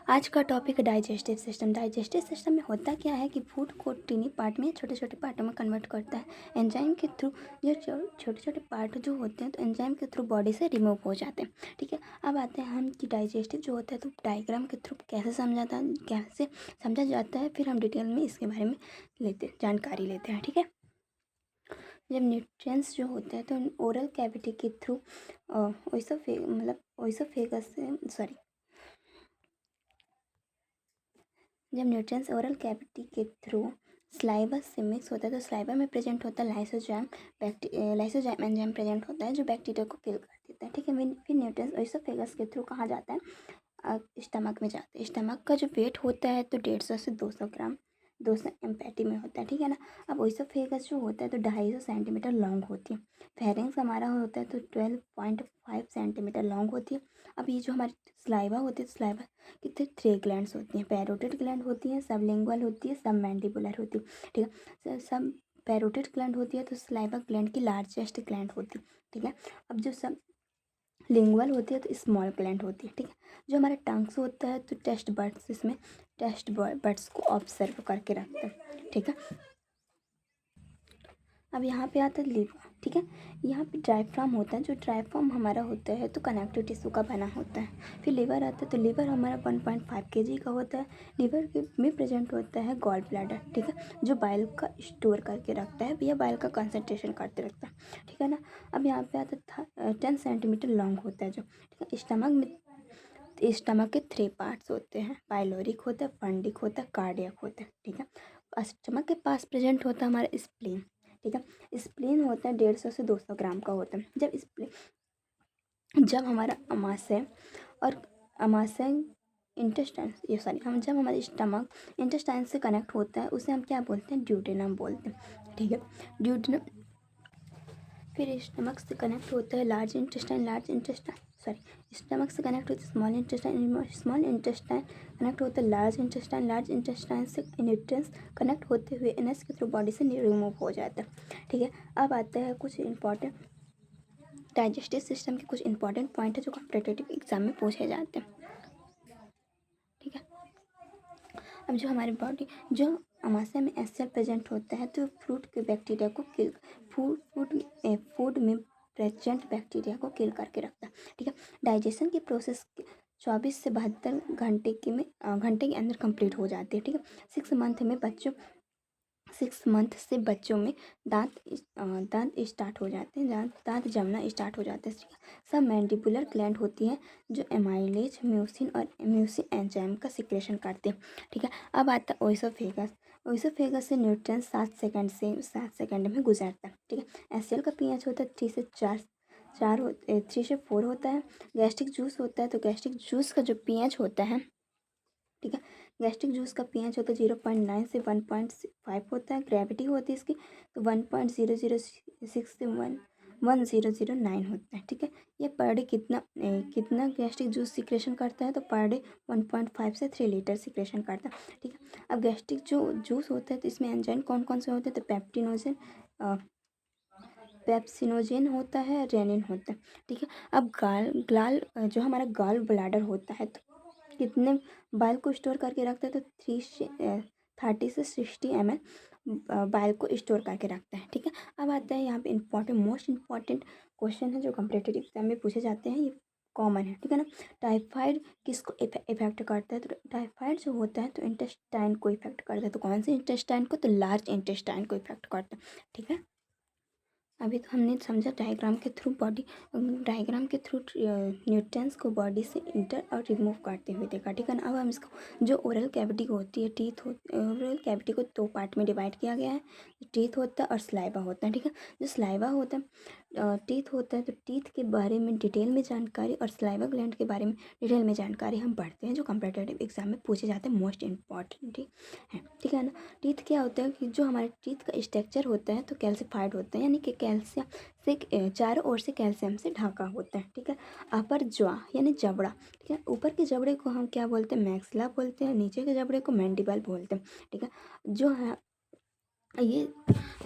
आज का topic digestive system. Digestive system में होता क्या है कि फूड को टीनी पार्ट में छोटे छोटे पार्टों में कन्वर्ट करता है एंजाइम के थ्रू। जो छोटे छोटे पार्ट जो होते हैं तो एंजाइम के थ्रू बॉडी से रिमूव हो जाते हैं। ठीक है, अब आते हैं हम कि डाइजेस्टिव जो होता है तो डायग्राम के थ्रू कैसे समझा जाता है, फिर हम डिटेल में इसके बारे में जानकारी लेते हैं। ठीक है, जब न्यूट्रिएंट्स जो होते हैं तो ओरल कैविटी के थ्रू ओइसोफेगस से जब न्यूट्रिएंट्स ओरल कैविटी के थ्रू स्लाइवा से मिक्स होता है तो स्लाइवा में प्रेजेंट होता है लाइसोजाइम एंजाइम प्रेजेंट होता है जो बैक्टीरिया को किल कर देता है। ठीक है, फिर न्यूट्रिएंट्स ओइसोफेगस के थ्रू कहाँ जाता है, स्टमक में जाते हैं। स्टमक का जो वेट होता है तो 150 से 200 ग्राम 200 एम्पैटी में होता है। ठीक है ना। अब ओइसोफेगस जो होता है तो 250 सेंटीमीटर लॉन्ग होती है। फेरेंक्स हमारा होता है तो 12.5 सेंटीमीटर लॉन्ग होती है। अब ये जो हमारी स्लाइवा होती है, स्लाइवा कितने 3 ग्लैंड्स होती हैं। पैरोटिड ग्लैंड होती है, सबलिंगुअल होती है, सब मैंडिबुलर होती है। ठीक है, सब पैरोटिड ग्लैंड होती है तो स्लाइवा ग्लैंड की लार्जेस्ट ग्लैंड होती है। ठीक है, अब जो सब लिंगुअल होती है तो स्मॉल ग्लैंड होती है। ठीक है, जो हमारा टंग्स होता है तो टेस्ट बर्ड्स इसमें टेस्ट बर्ड्स को ऑब्जर्व करके रखते हैं। ठीक है, अब यहाँ पे आता है लीवर। ठीक है, यहाँ पे डायफ्राम होता है। जो डायफ्राम हमारा होता है तो कनेक्टिव टिश्यू का बना होता है। फिर लीवर आता है तो लीवर हमारा 1.5 kg का होता है। लीवर में प्रेजेंट होता है गॉल ब्लैडर। ठीक है, जो बाइल का स्टोर करके रखता है या बाइल का कंसंट्रेशन करते रखता है। ठीक है ना। अब यहाँ पे आता है 10 सेंटीमीटर लॉन्ग होता है जो। ठीक है, स्टमक के 3 पार्ट्स होते हैं। पाइलोरिक होता है, फंडिक होता है, कार्डियक होता है। ठीक है, स्टमक के पास प्रेजेंट होता है हमारा स्प्लीन। ठीक है, स्प्लीन होता है 150 से 200 ग्राम का होता है। जब हमारा अमाशय इंटेस्टाइन जब हमारा स्टमक इंटेस्टाइन से कनेक्ट होता है उसे हम क्या बोलते हैं, ड्यूडेनम बोलते हैं। ठीक है, ड्यूडेनम फिर स्टमक से कनेक्ट होता है स्टमक से कनेक्ट होता है स्मॉल इंटेस्टाइन कनेक्ट होता है लार्ज इंटेस्टाइन से न्यूट्रिएंट्स कनेक्ट होते हुए एनएस के थ्रू बॉडी से रिमूव हो जाता है। ठीक है, अब आता है कुछ इंपॉर्टेंट डाइजेस्टिव सिस्टम के कुछ इंपॉर्टेंट पॉइंट है जो कॉम्पिटिटिव एग्जाम में पूछे जाते हैं। ठीक है, अब जो हमारी बॉडी जो अमाशय में एसिड प्रेजेंट होता है तो फ्रूट के बैक्टीरिया को किल फूड में प्रेजेंट बैक्टीरिया को किल करके रखता है। ठीक है, डाइजेशन की प्रोसेस 24 से 72 घंटे के अंदर कंप्लीट हो जाती है। ठीक है, 6 मंथ से बच्चों में दांत स्टार्ट हो जाते हैं, दांत जमना स्टार्ट हो जाते हैं। ठीक है, सब मैंडिबुलर ग्लैंड होती है जो एमाइलेज म्यूसिन एंजाइम का सिक्रेशन करते हैं। ठीक है, अब आता है ओइसोफेगस से न्यूट्रिएंट्स 7 सेकंड में गुजरता है। ठीक है, एसएल का पीएच होता है 3 से 4 होता है। गैस्ट्रिक जूस होता है तो गैस्ट्रिक जूस का जो पीएच होता है, ठीक है, गैस्ट्रिक जूस का पीएच होता है 0.9 से 1.5 होता है। ग्रेविटी होती है इसकी तो 1.006 से 11009 होता है। ठीक है, ये पर डे कितना गैस्ट्रिक जूस सिक्रेशन करता है तो पर डे 1.5 से 3 लीटर सिक्रेशन करता है। ठीक है, अब गैस्ट्रिक जो जूस होता है तो इसमें एंजाइम कौन कौन से होते हैं तो पेप्सिनोजेन होता है, रेनिन होता है। ठीक है, अब जो हमारा गाल ब्लैडर होता है तो कितने बाइल को स्टोर करके रखता है तो 30 से 60 ml बाइल को स्टोर करके रखता है। ठीक है, अब आता है यहाँ पे मोस्ट इम्पॉर्टेंट क्वेश्चन है जो कॉम्पिटिटिव एग्जाम में पूछे जाते हैं, ये कॉमन है। ठीक है ना। टाइफाइड किसको इफेक्ट करता है तो टाइफाइड जो होता है तो इंटेस्टाइन को इफेक्ट करता है। तो कौन से इंटेस्टाइन को, तो लार्ज इंटेस्टाइन को इफेक्ट करता है। ठीक है, अभी तो हमने समझा डायग्राम के थ्रू न्यूट्रिएंट्स को बॉडी से इंटर और रिमूव करते हुए देखा। ठीक है ना। अब हम इसको जो ओरल कैविटी होती है ओरल कैविटी को 2 पार्ट में डिवाइड किया गया है। टीथ होता है और स्लाइवा होता है। ठीक है, जो स्लाइवा होता है टीथ होता है तो टीथ के बारे में डिटेल में जानकारी और स्लाइवा ग्लैंड के बारे में डिटेल में जानकारी हम पढ़ते हैं जो कॉम्पिटिटिव एग्जाम में पूछे जाते हैं, मोस्ट इम्पॉर्टेंट है। ठीक है ना। टीथ क्या होता है कि जो हमारे टीथ का स्ट्रक्चर होता है तो कैल्सिफाइड होता है, यानी कि कैल्शियम से चारों ओर से कैल्शियम से ढका होता है। ठीक है, अपर जॉ यानी जबड़ा। ठीक है, ऊपर के जबड़े को हम क्या बोलते हैं, मैक्सिला बोलते हैं, नीचे के जबड़े को मैंडिबल बोलते हैं। ठीक है, जो है ये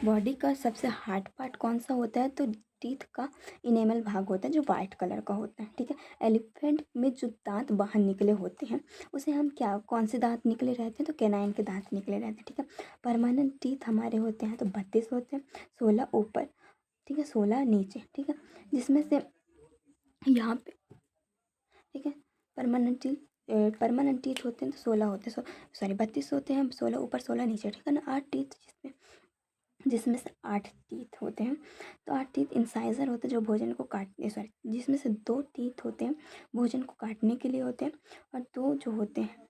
बॉडी का सबसे हार्ड पार्ट कौन सा होता है, तो टीथ का इनेमल भाग होता है जो वाइट कलर का होता है, ठीक है। एलिफेंट में जो दांत बाहर निकले होते हैं उसे हम क्या, कौन से दांत निकले रहते हैं, तो कैनाइन के दांत निकले रहते हैं, ठीक है। परमानेंट टीथ हमारे होते हैं तो 32 होते हैं, 16 ऊपर, ठीक है, 16 नीचे, ठीक है, जिसमें से यहाँ पे, ठीक है, परमानेंट टीथ, परमानेंट टीथ होते हैं तो 16 होते हैं, सॉरी 32 होते हैं, 16 ऊपर 16 नीचे, ठीक है ना। 8 टीथ जिसमें जिसमें से 8 टीथ होते हैं, तो 8 टीथ इंसाइजर होते हैं जो भोजन को काटने, सॉरी जिसमें से 2 टीथ होते हैं भोजन को काटने के लिए होते हैं, और 2 जो होते हैं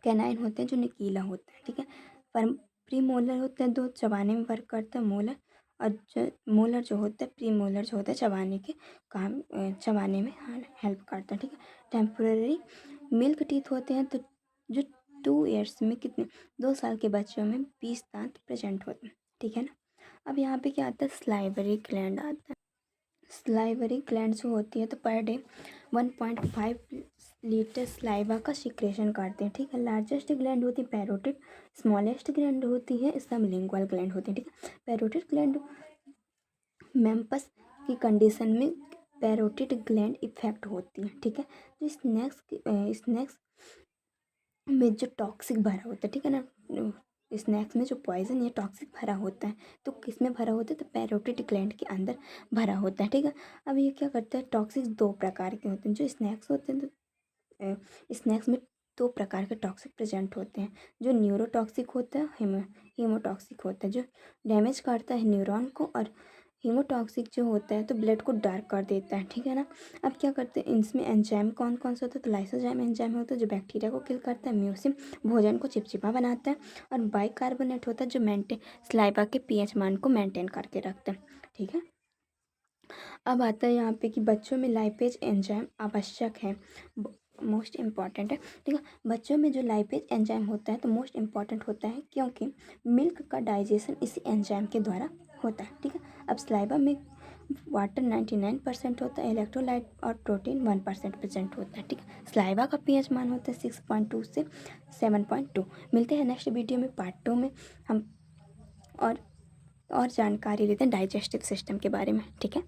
कैनाइन होते हैं जो नुकीला होता है, ठीक है। पर प्री मोलर होते हैं, 2 चबाने में वर्क करते हैं, मोलर, और जो मोलर जो होता है, प्री मोलर जो होता है चबाने के काम, चबाने में हेल्प करता है, ठीक है। टेम्पोररी मिल्क टीथ होते हैं तो जो 2 ईयर्स में कितने, 2 साल के बच्चों में 20 दांत प्रेजेंट होते हैं, ठीक है ना। अब यहाँ पे क्या आता है, स्लाइवरी ग्लैंड आता है। स्लाइवरी ग्लैंड जो होती है तो पर डे 1.5 लीटर स्लाइवा का सिक्रेशन करते हैं, ठीक है। लार्जेस्ट ग्लैंड होती है पैरोटिड, स्मॉलेस्ट ग्लैंड होती है सबलिंगुअल ग्लैंड होती है, ठीक है। पैरोटिड ग्लैंड मेम्पस की कंडीशन में पैरोटिड ग्लैंड इफेक्ट होती है, ठीक है। तो स्नैक्स में जो टॉक्सिक भरा होता है, ठीक है ना, स्नैक्स में जो पॉइजन या टॉक्सिक भरा होता है तो किस में भरा होता है, तो पैरोटिड ग्लैंड के अंदर भरा होता है, ठीक है। अब ये क्या करता है, टॉक्सिक 2 प्रकार के होते हैं, जो स्नैक्स होते हैं तो स्नैक्स में 2 प्रकार के टॉक्सिक प्रेजेंट होते हैं, जो न्यूरोटॉक्सिक होता है, हीमोटॉक्सिक होता है, जो डैमेज करता है न्यूरॉन को, और हीमोटॉक्सिक जो होता है तो ब्लड को डार्क कर देता है, ठीक है ना। अब क्या करते हैं, इसमें एंजाइम कौन कौन सा होता है, तो लाइसोजाइम एंजाइम होता है जो बैक्टीरिया को किल करता है, म्यूसिन भोजन को चिपचिपा बनाता है, और बाइकार्बोनेट होता है जो मेंटेन स्लाइवा के पीएच मान को मेंटेन करके रखता है, ठीक है। अब आता है यहाँ पे कि बच्चों में लाइपेज एंजाइम आवश्यक है, मोस्ट इम्पॉर्टेंट है, ठीक है। बच्चों में जो लाइपेज एंजाइम होता है तो मोस्ट इम्पॉर्टेंट होता है क्योंकि मिल्क का डाइजेशन इसी एंजाइम के द्वारा होता है, ठीक है। अब स्लाइवा में वाटर 99% होता है, इलेक्ट्रोलाइट और प्रोटीन 1% प्रेजेंट होता है, ठीक है। स्लाइवा का पीएच मान होता है 6.2 से 7.2। मिलते हैं नेक्स्ट वीडियो में पार्ट 2 में हम और जानकारी लेते हैं डाइजेस्टिव सिस्टम के बारे में, ठीक है।